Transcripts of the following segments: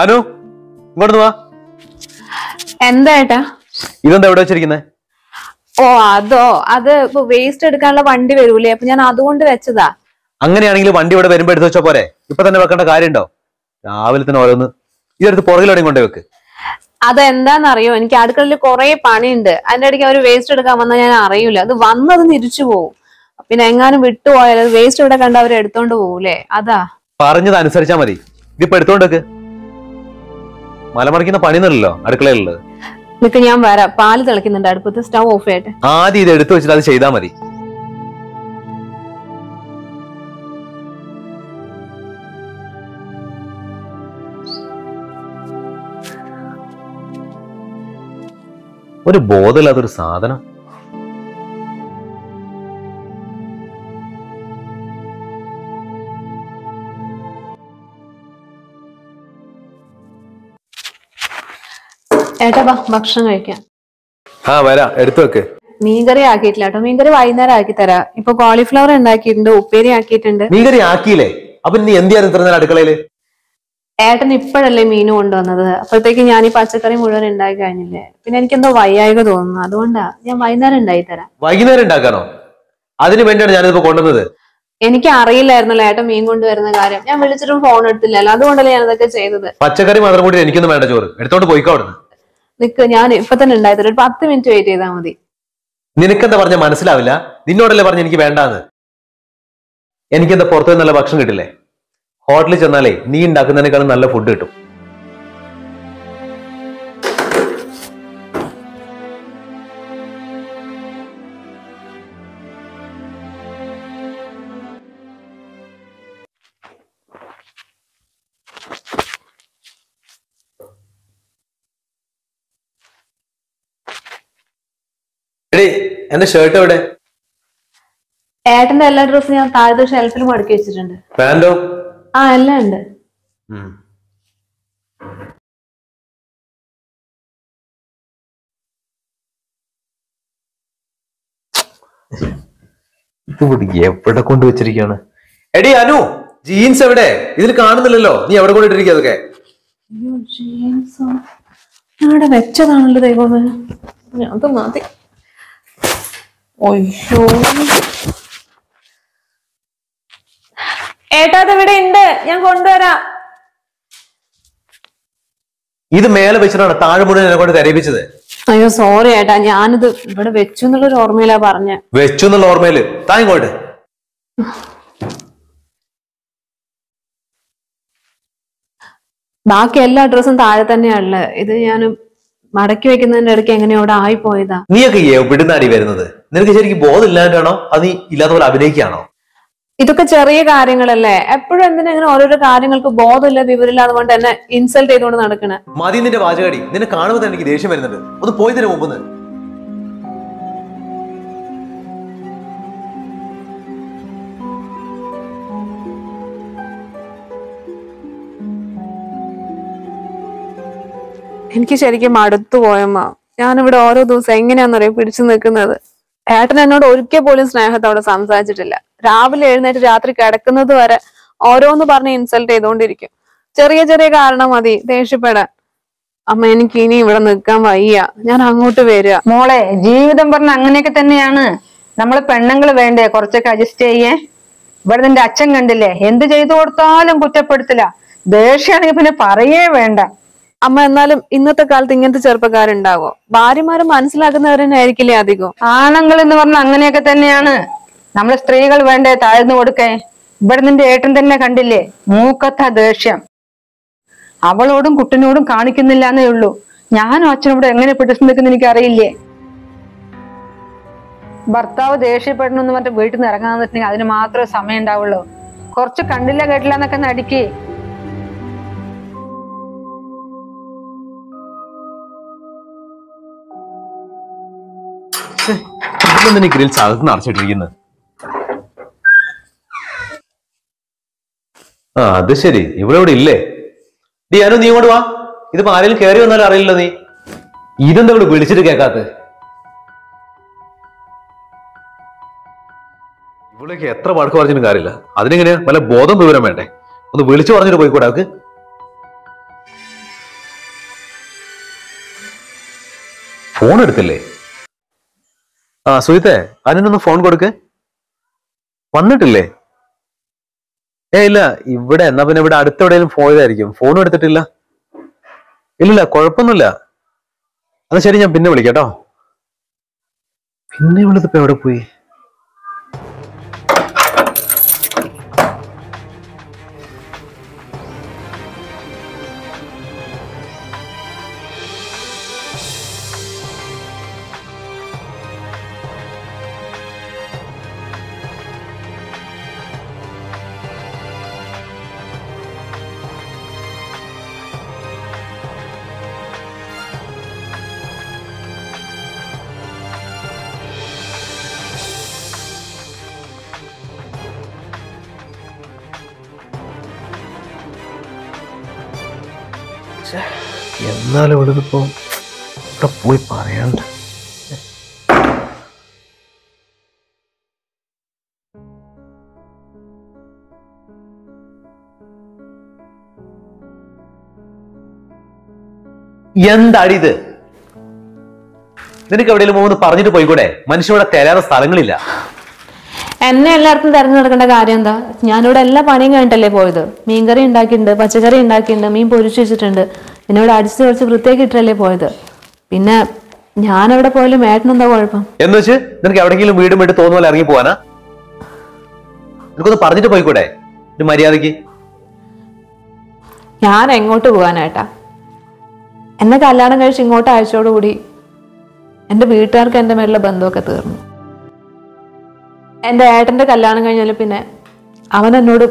അനു ഇങ്ങോട്ട് വാ. എന്താ ഏട്ടാ? ഇതെന്താ എവിടെ വെച്ചിരിക്കുന്നത്? ഓ അതോ, അത് ഇപ്പൊ വേസ്റ്റ് എടുക്കാനുള്ള വണ്ടി വരൂലേ, അപ്പൊ ഞാൻ അതുകൊണ്ട് വെച്ചതാ. അങ്ങനെയാണെങ്കിൽ വണ്ടി ഇവിടെ വരുമ്പോ എടുത്ത് വെച്ചാ പോരെ? ഇപ്പൊ തന്നെ വെക്കേണ്ട കാര്യമുണ്ടോ? രാവിലെ തന്നെ ഓരോന്ന് ഇതെടുത്ത് പുറകിലെവിടെയും കൊണ്ടേ വെക്ക്. അതെന്താന്നറിയോ, എനിക്ക് അടുക്കളയിൽ കുറെ പണിയുണ്ട്. അതിന്റെ ഇടയ്ക്ക് അവര് വേസ്റ്റ് എടുക്കാൻ വന്നാൽ ഞാൻ അറിയൂല. അത് വന്നത് തിരിച്ചു പോവും. പിന്നെ എങ്ങാനും വിട്ടുപോയാൽ അത് വേസ്റ്റ് ഇവിടെ കണ്ട അവര് എടുത്തോണ്ട് പോകൂലേ, അതാ. പറഞ്ഞത് അനുസരിച്ചാ മതി. ഇതിപ്പോ എടുത്തോണ്ട് വെക്ക്. മലമറിക്കുന്ന പണിയൊന്നുമല്ലോ അടുക്കളയിലുള്ളത്. നിക്ക്, ഞാൻ വരാം. പാല് തിളക്കുന്നുണ്ട് അടുപ്പത്ത്. സ്റ്റൗ ഓഫ് ചെയ്യട്ടെ. ആദ്യം ഇത് എടുത്തു വെച്ചിട്ട് അത് ചെയ്താൽ മതി. ഒരു ബോധമില്ലാത്തൊരു സാധനം. ഏട്ടാ വാ, ഭക്ഷണം കഴിക്കാം. വരാം, എടുത്തു വെക്ക്. മീൻകറി ആക്കിയിട്ടില്ല കേട്ടോ. മീൻകറി വൈകുന്നേരം ആക്കി തരാം. ഇപ്പൊ കോളിഫ്ലവർ ഉണ്ടാക്കിയിട്ടുണ്ട്, ഉപ്പേരി ആക്കിയിട്ടുണ്ട്. മീൻകറി ആക്കിയില്ലേ? അപ്പൊ നീ എന്തിയായിരുന്നു ഇത്ര നേരം അടുക്കളയില്? ഏട്ടൻ ഇപ്പോഴല്ലേ മീൻ കൊണ്ടുവന്നത്. അപ്പോഴത്തേക്ക് ഞാൻ ഈ പച്ചക്കറി മുഴുവൻ ഉണ്ടാക്കി കഴിഞ്ഞില്ലേ. പിന്നെ എനിക്കെന്തോ വയ്യായിക തോന്നുന്നു. അതുകൊണ്ടാ ഞാൻ വൈകുന്നേരം ഉണ്ടാക്കി തരാം. വൈകുന്നേരം ഉണ്ടാക്കാനോ? അതിന് വേണ്ടിയാണ് ഞാനിപ്പോ കൊണ്ടുവന്നത്. എനിക്ക് അറിയില്ലായിരുന്നല്ലോ ഏട്ടൻ മീൻ കൊണ്ടുവരുന്ന കാര്യം. ഞാൻ വിളിച്ചിട്ടും ഫോൺ എടുത്തില്ലല്ലോ. അതുകൊണ്ടല്ലേ ഞാൻ ഇതൊക്കെ ചെയ്തത്. പച്ചക്കറി മാത്രം കൂടി എനിക്കൊന്നും വേണ്ട. ചോറ് എടുത്തോണ്ട് പോയിക്കോ അവിടുന്ന്. നിക്ക്, ഞാൻ ഇപ്പൊ തന്നെ ഉണ്ടായി തരാം. ഒരു 10 മിനിറ്റ് വെയിറ്റ് ചെയ്താൽ മതി. നിനക്കെന്താ പറഞ്ഞ മനസ്സിലാവില്ല? നിന്നോടല്ലേ പറഞ്ഞ എനിക്ക് വേണ്ടാന്ന്. എനിക്കെന്താ പുറത്തു നിന്ന് നല്ല ഭക്ഷണം കിട്ടില്ലേ? ഹോട്ടലിൽ ചെന്നാലേ നീ ഉണ്ടാക്കുന്നതിനേക്കാളും നല്ല ഫുഡ് കിട്ടും. എടീ, എന്റെ ഷർട്ട് എവിടെ? ഏട്ടന്റെ എല്ലാ ഡ്രസ്സും ഞാൻ താഴത്തെ ഷെൽഫിൽ മടക്കി വെച്ചിട്ടുണ്ട്. പാന്റോ? എല്ലാം ഉണ്ട്. എവിടെ കൊണ്ടുവച്ചിരിക്കാണ്? എടി അനു, ജീൻസ് എവിടെ? ഇതിൽ കാണുന്നില്ലല്ലോ. നീ എവിടെ കൊണ്ടിട്ടിരിക്കുക അതൊക്കെ? ജീൻസോ? ഞാനിവിടെ വെച്ചതാണല്ലോ ദൈവമേ. അത് മതി. ഒയ്യോ, ഏട്ടാ ഇവിടെ ഉണ്ട്, ഞാൻ കൊണ്ടുവരാം. ഇത് മേലെ വെച്ചിട്ടാണ് താഴെ മുഴുവൻ എന്നെ കൊണ്ട് കരയിപ്പിച്ചത്. അയ്യോ സോറി ഏട്ടാ, ഞാനിത് ഇവിടെ വെച്ചു എന്നുള്ളൊരു ഓർമ്മയിലാ പറഞ്ഞ. വെച്ചു എന്നുള്ള ഓർമ്മയില് താ ഇങ്ങോട്ട്. ബാക്കി എല്ലാ ഡ്രസ്സും താഴെ തന്നെയാണുള്ളത്. ഇത് ഞാൻ മടക്കി വെക്കുന്നതിന്റെ ഇടയ്ക്ക് എങ്ങനെയോ അവിടെ ആയിപ്പോയതാ. നീയൊക്കെ എവിടുന്നാടി വരുന്നത്? നിനക്ക് ശരിക്കും ബോധം ഇല്ലാണ്ടാണോ അത് നീ ഇല്ലാത്ത പോലെ അഭിനയിക്കുകയാണോ? ഇതൊക്കെ ചെറിയ കാര്യങ്ങളല്ലേ. എപ്പോഴും എന്തിനാ ഇങ്ങനെ ഓരോരോ കാര്യങ്ങൾക്ക് ബോധമില്ല വിവരമില്ല അതുകൊണ്ട് എന്നെ ഇൻസൾട്ട് ചെയ്തുകൊണ്ട് നടക്കണേ? മതി നിന്റെ വാചകടി. നിന്നെ കാണുമ്പോൾ തന്നെ എനിക്ക് ദേഷ്യം വരുന്നുണ്ട്. ഒന്ന് പോയി തരാം മുമ്പ്. എനിക്ക് ശരിക്കും മടുത്തു പോയമ്മ. ഞാനിവിടെ ഓരോ ദിവസം എങ്ങനെയാണെന്നറിയോ പിടിച്ചു നിൽക്കുന്നത്. ഏട്ടൻ എന്നോട് ഒരിക്കൽ പോലും സ്നേഹത്തോടെ സംസാരിച്ചിട്ടില്ല. രാവിലെ എഴുന്നേറ്റ് രാത്രി കിടക്കുന്നത് വരെ ഓരോന്ന് പറഞ്ഞ് ഇൻസൾട്ട് ചെയ്തുകൊണ്ടിരിക്കും. ചെറിയ ചെറിയ കാരണം മതി ദേഷ്യപ്പെടാൻ. അമ്മ എനിക്ക് ഇനി ഇവിടെ നിൽക്കാൻ വയ്യ, ഞാൻ അങ്ങോട്ട് വരിക. മോളെ, ജീവിതം പറഞ്ഞ അങ്ങനെയൊക്കെ തന്നെയാണ്. നമ്മള് പെണ്ണുങ്ങൾ വേണ്ടേ കുറച്ചൊക്കെ അഡ്ജസ്റ്റ് ചെയ്യേ. ഇവിടെ നിന്റെ അച്ഛൻ കണ്ടില്ലേ, എന്ത് ചെയ്തു കൊടുത്താലും കുറ്റപ്പെടുത്തില്ല. ദേഷ്യാണെങ്കിൽ പിന്നെ പറയേ വേണ്ട. അമ്മ എന്നാലും ഇന്നത്തെ കാലത്ത് ഇങ്ങനത്തെ ചെറുപ്പക്കാരുണ്ടാവോ? ഭാര്യമാര് മനസ്സിലാക്കുന്നവരെന്നെ ആയിരിക്കില്ലേ അധികം. ആണുങ്ങൾ എന്ന് പറഞ്ഞ അങ്ങനെയൊക്കെ തന്നെയാണ്. നമ്മള് സ്ത്രീകൾ വേണ്ടേ താഴ്ന്നു കൊടുക്കേ. ഇവിടെ നിന്റെ ഏട്ടൻ തന്നെ കണ്ടില്ലേ, മൂക്കത്ത ദേഷ്യം. അവളോടും കുട്ടനോടും കാണിക്കുന്നില്ല എന്നേ ഉള്ളൂ. ഞാനും അച്ഛനോട് എങ്ങനെ പിടിച്ചു നിൽക്കുന്ന എനിക്ക് അറിയില്ലേ. ഭർത്താവ് ദേഷ്യപ്പെടണമെന്ന് പറഞ്ഞിട്ട് വീട്ടിൽ നിന്ന് ഇറങ്ങാൻ പറ്റുന്നെങ്കിൽ അതിന് മാത്രമേ സമയം ഉണ്ടാവുള്ളൂ. കുറച്ച് കണ്ടില്ല കേട്ടില്ല എന്നൊക്കെ നടിക്ക്. ഗ്രിൽസ് അകത്ത് നിറച്ചിട്ടിരിക്കുന്നത്. അത് ശരി, ഇവിടെ ഇവിടെ ഇല്ലേ? ഡി അനു, നീ ഇങ്ങോട്ട് വാ. ഇതിപ്പോ ആരെങ്കിലും കയറി വന്നാലും അറിയില്ലല്ലോ. നീ ഇതെന്താ ഇവിടെ വിളിച്ചിട്ട് കേൾക്കാത്ത? ഇവിടേക്ക് എത്ര വഴക്ക് പറഞ്ഞിട്ടും കാര്യമില്ല. അതിനെങ്ങനെയാ വല്ല ബോധം വിവരം വേണ്ടേ? ഒന്ന് വിളിച്ചു പറഞ്ഞിട്ട് പോയിക്കൂടെ അവക്ക്? ഫോൺ എടുത്തില്ലേ? ആ സുഹിത്തെ, അതിനൊന്ന് ഫോൺ കൊടുക്ക്. വന്നിട്ടില്ലേ? ഇല്ല, ഇവിടെ എന്നാ പിന്നെ ഇവിടെ അടുത്തെവിടെയെങ്കിലും പോയതായിരിക്കും. ഫോണും എടുത്തിട്ടില്ല. ഇല്ലില്ല, കുഴപ്പമൊന്നുമില്ല. അത് ശരി, ഞാൻ പിന്നെ വിളിക്കാട്ടോ. പിന്നെ ഇവിടുത്തെ എവിടെ പോയി? എന്നാലും ഇവിടുന്നിപ്പോ ഇവിടെ പോയി പറയാണ്ട്. എന്താടി ഇത്? നിനക്ക് എവിടെയെങ്കിലും പോകുന്നത് പറഞ്ഞിട്ട് പോയിക്കൂടെ? മനുഷ്യവിടെ തരാത്ത സ്ഥലങ്ങളില്ല. എന്നെ എല്ലാവർക്കും തെരഞ്ഞു നടക്കേണ്ട കാര്യം എന്താ? ഞാനിവിടെ എല്ലാ പണിയും കഴിഞ്ഞിട്ടല്ലേ പോയത്. മീൻകറി ഉണ്ടാക്കിയിട്ടുണ്ട്, പച്ചക്കറി ഉണ്ടാക്കിയിട്ടുണ്ട്, മീൻ പൊരിച്ചു വെച്ചിട്ടുണ്ട്. പിന്നെ ഇവിടെ അടിച്ചു കുറച്ച് വൃത്തിയാക്കി ഇട്ടല്ലേ പോയത്. പിന്നെ ഞാൻ എവിടെ പോയാലും ഏട്ടനെന്താ കുഴപ്പം? എന്ന് വെച്ച് നിനക്ക് എവിടെയെങ്കിലും വീടും വിട്ട് തോന്നുന്ന പോലെ ഇറങ്ങി പോവാനാ? നിനക്കൊന്ന് പറഞ്ഞിട്ട് പോയിക്കൂടെ ഒരു മര്യാദക്ക്? ഞാൻ എങ്ങോട്ട് പോകാനായിട്ടാ? എന്നെ കല്യാണം കഴിച്ച് ഇങ്ങോട്ട് അയച്ചോടുകൂടി എന്റെ വീട്ടുകാർക്ക് എന്റെ മേലുള്ള ബന്ധമൊക്കെ തീർന്നു. എന്റെ ഏട്ടന്റെ കല്യാണം കഴിഞ്ഞാലും പിന്നെ അവൻ എന്നോട്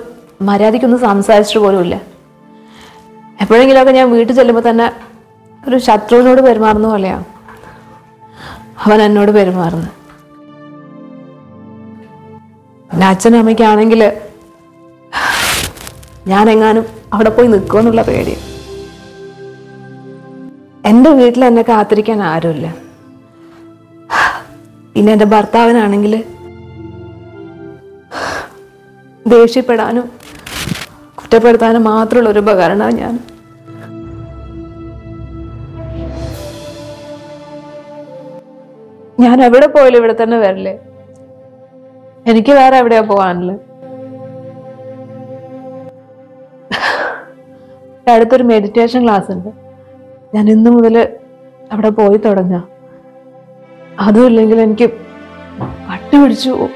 മര്യാദയ്ക്കൊന്നും സംസാരിച്ചിട്ട് പോലുമില്ല. എപ്പോഴെങ്കിലുമൊക്കെ ഞാൻ വീട്ടിൽ ചെല്ലുമ്പോൾ തന്നെ ഒരു ശത്രുവിനോട് പെരുമാറുന്ന പോലെയാ അവൻ എന്നോട് പെരുമാറുന്നത്. പിന്നെ അച്ഛനും അമ്മയ്ക്കാണെങ്കിൽ ഞാനെങ്ങാനും അവിടെ പോയി നിൽക്കുമെന്നുള്ള പേടി. എൻ്റെ വീട്ടിൽ എന്നെ കാത്തിരിക്കാൻ ആരുമില്ല. പിന്നെ എൻ്റെ ഭർത്താവിനാണെങ്കിൽ ദേഷ്യപ്പെടാനും കുറ്റപ്പെടുത്താനും മാത്രമുള്ള ഒരു ഉപകരണമാണ് ഞാൻ. ഞാൻ എവിടെ പോയാലും ഇവിടെ തന്നെ വരില്ലേ? എനിക്ക് വേറെ എവിടെയാ പോകാനുള്ളത്? അടുത്തൊരു മെഡിറ്റേഷൻ ക്ലാസ് ഉണ്ട്. ഞാൻ ഇന്നു മുതൽ അവിടെ പോയി തുടങ്ങാം. അതും ഇല്ലെങ്കിൽ എനിക്ക് പട്ടി പിടിച്ചു പോകും.